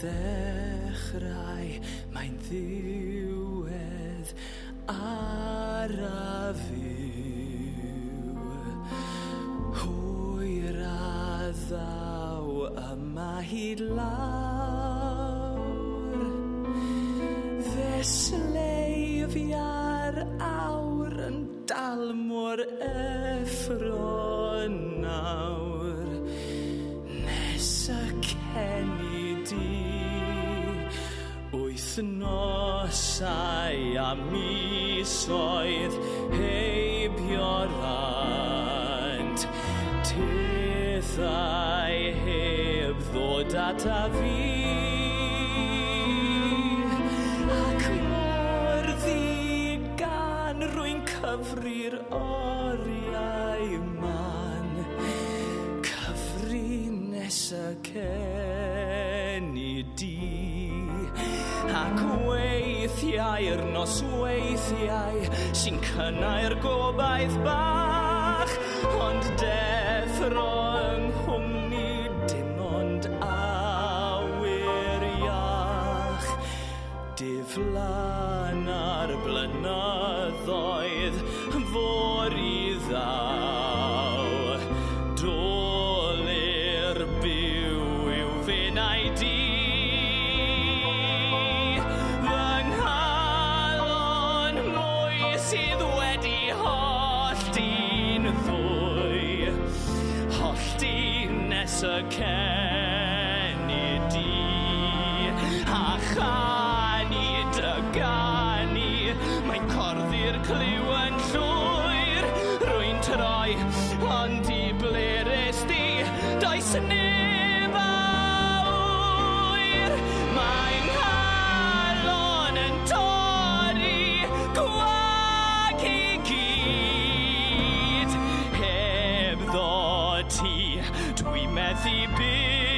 ddechrau, mae'n ddiwedd arafiw. Hwyr a ddaw yma hyd lawr, fesleifia'r awr yn dal mor effro nawr. Nes y Kennedy, wythnosau a misoedd heibio rant, tithau heb ddod ata fi. Ac mor ddigan rwy'n cyfri'r oriau man, cyfri nes y Kennedy. Ac weithiau'r nosweithiau sy'n cynnau'r gobaith bach, ond deffro yng nghwmni dim ond awyr iach. Diflan ar blynyddoedd for i ddaw, dolir byw i'w fenau di. Sydd wedi hollti'n ddwy, hollti nes y Kennedy. A chani dygani, mae corddi'r cliw yn llwyr. Rwy'n troi, ond i bleres di, does neb awyr. Mae'n nghalon yn torri gwag i gyd. Heb ddod ti, dwi methu byw.